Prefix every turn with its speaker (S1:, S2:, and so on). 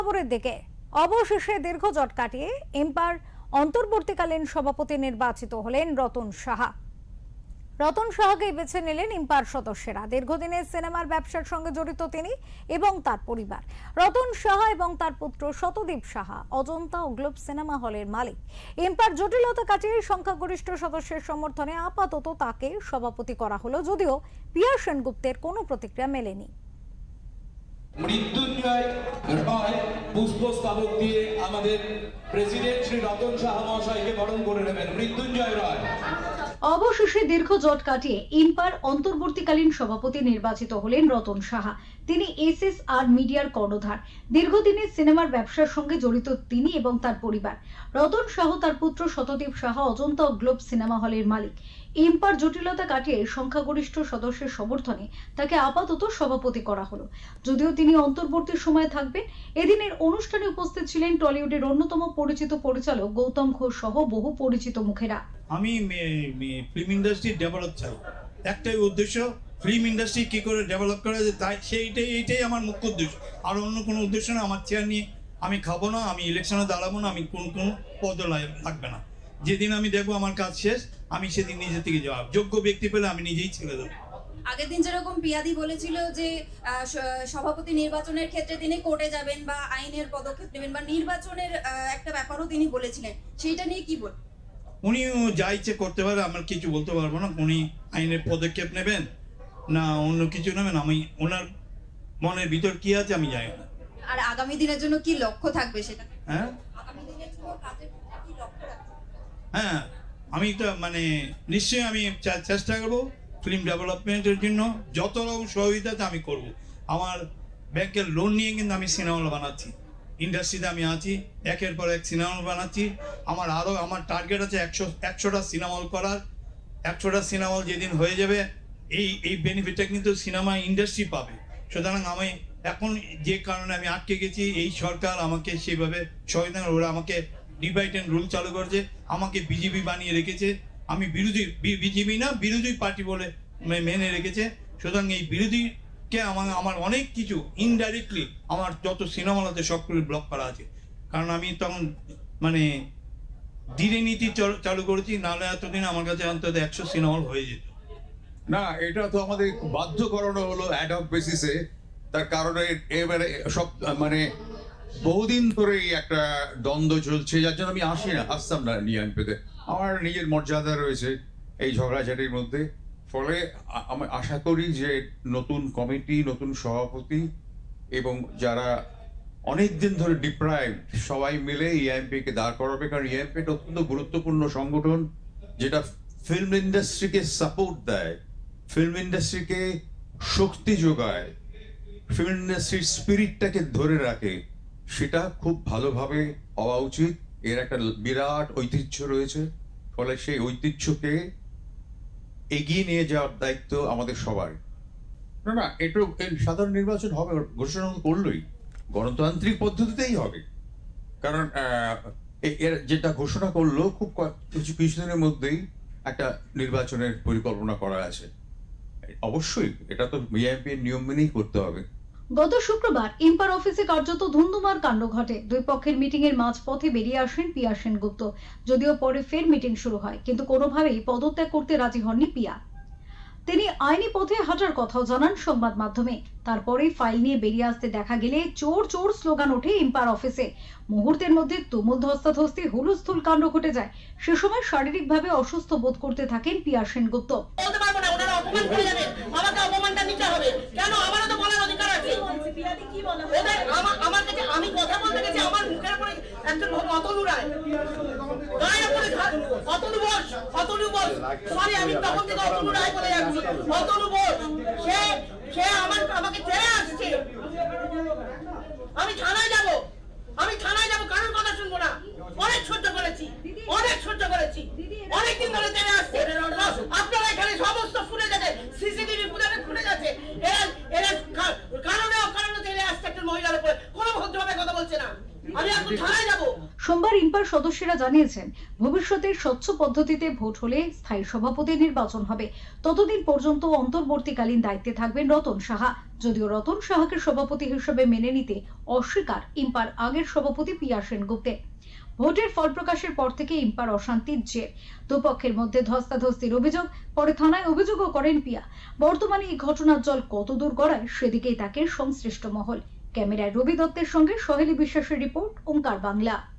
S1: খবরের দিকে অবশেষে দীর্ঘ জট কাটিয়ে এমপার অন্তর্বর্তীকালীন সভাপতি নির্বাচিত হলেন রতন সাহা। রতন সাহাকে বেছে নিলেন ইম্পার সদস্যরা। দীর্ঘদিনের সিনেমার ব্যবসার সঙ্গে জড়িত তিনি এবং তার পরিবার। রতন সাহা এবং তার পুত্র শতদীপ সাহা অজন্তা ও গ্লোব সিনেমা হলের মালিক। ইম্পার জটিলতা কাটিয়ে সংখ্যাগরিষ্ঠ সদস্যের সমর্থনে আপাতত তাকে সভাপতি করা হলো, যদিও পিয়া সেনগুপ্তের কোনো প্রতিক্রিয়া মেলেনি।
S2: মৃত্যুঞ্জয় রায় পুষ্পস্তবক দিয়ে আমাদের প্রেসিডেন্ট শ্রী রতন সাহা মহাশয়কে বরণ করে নেবেন। মৃত্যুঞ্জয় রায়।
S1: অবশেষে দীর্ঘ জট কাটিয়ে ইম্পার অন্তর্বর্তীকালীন সভাপতি নির্বাচিত হলেন রতন সাহা। তিনি এসএসআর মিডিয়ার কর্ণধার। দীর্ঘদিনের সিনেমার ব্যবসার সঙ্গে জড়িত তিনি এবং তার পরিবার। রতন সাহা তার পুত্র শতদীপ সাহা অজন্তা ও গ্লোব সিনেমা হলের মালিক। ইম্পার জটিলতা কাটিয়ে সংখ্যাগরিষ্ঠ সদস্যের সমর্থনে তাকে আপাতত সভাপতি করা হলো, যদিও তিনি অন্তর্বর্তী সময়ে থাকবেন। এদিনের অনুষ্ঠানে উপস্থিত ছিলেন টলিউডের অন্যতম পরিচিত পরিচালক গৌতম ঘোষ সহ বহু পরিচিত মুখেরা।
S3: আমি ফিল্ম ইন্ডাস্ট্রি ডেভেলপ চাই, একটাই উদ্দেশ্য, ফিল্ম ইন্ডাস্ট্রি কি করে ডেভেলপ করা যায়, তাই এইটাই আমার মুখ্য উদ্দেশ্য। আর অন্য কোনো উদ্দেশ্য না। আমার চেয়ার নিয়ে আমি খাবো না, আমি ইলেকশনে দাঁড়াবো না, আমি কোনো পদ লাগবে না। যেদিন আমি দেখবো আমার কাজ শেষ, আমি সেদিন নিজে থেকে জবাব যোগ্য ব্যক্তি পেলে আমি নিজেই ছেড়ে দেবো।
S4: আগের দিন যেরকম পিয়াদি বলেছিল যে সভাপতি নির্বাচনের ক্ষেত্রে তিনি কোর্টে যাবেন বা আইনের পদক্ষেপ নেবেন বা নির্বাচনের একটা ব্যাপারও তিনি বলেছিলেন, সেইটা নিয়ে কি বল?
S3: উনি যা ইচ্ছে করতে পারে, আমার কিছু বলতে পারবো না। উনি আইনের পদক্ষেপ নেবেন না অন্য কিছু নেবেন, আমি ওনার মনের ভিতর কি আছে আমি জানি না।
S4: আর আগামী দিনের জন্য কি লক্ষ্য থাকবে সেটা?
S3: হ্যাঁ,
S4: আগামী দিনের জন্য কাজের কি লক্ষ্য রাখবে?
S3: হ্যাঁ, আমি তো নিশ্চয়ই আমি চেষ্টা করবো ফিল্ম ডেভেলপমেন্টের জন্য যত রকম সহযোগিতা আমি করব। আমার ব্যাংকের লোন নিয়ে কিন্তু আমি সিনেমা হল বানাচ্ছি, ইন্ডাস্ট্রিতে আমি আছি, একের পর এক সিনেমা হল বানাচ্ছি। আমার টার্গেট আছে 100টা সিনেমা হল করার। 100টা সিনেমা হল যেদিন হয়ে যাবে এই বেনিফিটটা কিন্তু সিনেমা ইন্ডাস্ট্রি পাবে। সুতরাং আমি এখন যে কারণে আমি আটকে গেছি, এই সরকার আমাকে সেইভাবে সহায়তা, ওরা আমাকে ডিভাইড অ্যান্ড রুল চালু করেছে, আমাকে বিজেপি বানিয়ে রেখেছে। আমি বিজেপি না, বিরোধী পার্টি বলে মেনে রেখেছে। সুতরাং এই বিরোধীকে আমার অনেক কিছু ইনডাইরেক্টলি আমার যত সিনেমা হলতে সবগুলো ব্লক করা আছে। কারণ আমি তখন ধীরে নীতি চালু করেছি, নাহলে এতদিন আমার কাছে অন্তত 100 সিনেমা হল হয়ে যেত
S5: না। এটা তো আমাদের বাধ্য করানো হলো অ্যাড হক বেসিসে। তার কারণে এবারে সব বহুদিন ধরেই একটা দ্বন্দ্ব চলছে, যার জন্য আমি আসতাম না নিয়ানপেতে। আমার নিজের মর্যাদা রয়েছে এই ঝগড়াঝাটির মধ্যে। ফলে আমি আশা করি যে নতুন কমিটি, নতুন সভাপতি এবং যারা অনেক দিন ধরে ডিপ্রাইভড, সবাই মিলে ইএমপি কে দাঁড় করাবে। কারণ ইএমপি একটা অত্যন্ত গুরুত্বপূর্ণ সংগঠন, যেটা ফিল্ম ইন্ডাস্ট্রিকে সাপোর্ট দেয়, ফিল্ম ইন্ডাস্ট্রিকে শক্তি যোগায়, ফিল্ম ইন্ডাস্ট্রির স্পিরিটটাকে ধরে রাখে। সেটা খুব ভালোভাবে হওয়া উচিত। এর একটা বিরাট ঐতিহ্য রয়েছে, ফলে সেই ঐতিহ্যকে এগিয়ে নিয়ে যাওয়ার দায়িত্ব আমাদের সবার। না, এটা সাধারণ নির্বাচন হবে, ঘোষণা করলোই গণতান্ত্রিক পদ্ধতিতেই হবে। কারণ এর যেটা ঘোষণা করলো, খুব কিছুদিনের মধ্যেই একটা নির্বাচনের পরিকল্পনা করা আছে। অবশ্যই এটা তো বিএনপির নিয়ম মেনেই করতে হবে।
S1: গত শুক্রবার ইম্পার অফিসে কার্যত ধুন্ধুমার কাণ্ড ঘটে। দুই পক্ষের মিটিং এর মাঝপথে বেরিয়ে আসেন পিয়া সেনগুপ্ত। যদিও পরে ফের মিটিং শুরু হয়, কিন্তু কোনোভাবেই পদত্যাগ করতে রাজি হননি পিয়া। তিনি আইনি পথে হাঁটার কথাও জানান সংবাদ মাধ্যমে। তারপরেই ফাইল নিয়ে বেরিয়ে আসতে দেখা গেলে চোর চোর স্লোগান ওঠে ইম্পার অফিসে। মুহূর্তের মধ্যে তুমুল ধস্তাধস্তি, হুলস্থুল কাণ্ড ঘটে যায়। সে সময় শারীরিকভাবে অসুস্থ বোধ করতে থাকেন পিয়া সেনগুপ্ত।
S6: বলতে পারবো না, ওনারা অপমান করে যাবেন, আমাকে অপমানটা নিতে হবে। কেন? আমারও তো বলার অধিকার আছে। আমার কাছে আমি কথা বলতে গেছি, আমার মুখের উপরে একজন অতনু রায়, গায়ের উপরে অতনু বোস, সরি আমি তখন থেকে অতনু রায় বলে যাচ্ছি। অতনু বোস, সে আমাকে ছেড়ে আসছে। আমি থানায় যাব, কারোর কথা শুনবো না। অনেক সহ্য করেছি, অনেকদিন ধরে ছেড়ে আসছে। আপনারা এখানে সমস্ত ফুটে যাচ্ছে, সিসিটিভি ফুটেজে ফুটে যাচ্ছে। এরা কারণে ছেড়ে আসছে একটা মহিলার উপরে, কোনো ভদ্রভাবে কথা বলছে না। আমি এখন থানায় যাবো।
S1: সোমবার ইম্পার সদস্যরা জানিয়েছেন ভবিষ্যতে স্বচ্ছ পদ্ধতিতে ভোট হলে স্থায়ী সভাপতি নির্বাচন হবে। ততদিন পর্যন্ত অন্তর্বর্তীকালীন দায়িত্বে থাকবেন রতন সাহা। যদিও রতন সাহাকে সভাপতি হিসেবে মেনে নিতে অস্বীকার ইম্পার আগের সভাপতি পিয়া সেনগুপ্তের। ভোটের ফল প্রকাশের পর থেকে ইম্পার অশান্তির জের। দুপক্ষের মধ্যে ধস্তাধস্তির অভিযোগ, পরে থানায় অভিযোগও করেন পিয়া। বর্তমানে এই ঘটনার জল কতদূর গড়ায় সেদিকেই তাকে সংশ্লিষ্ট মহল। ক্যামেরায় রবি দত্তের সঙ্গে সহেলী বিশ্বাসের রিপোর্ট, ওঙ্কার বাংলা।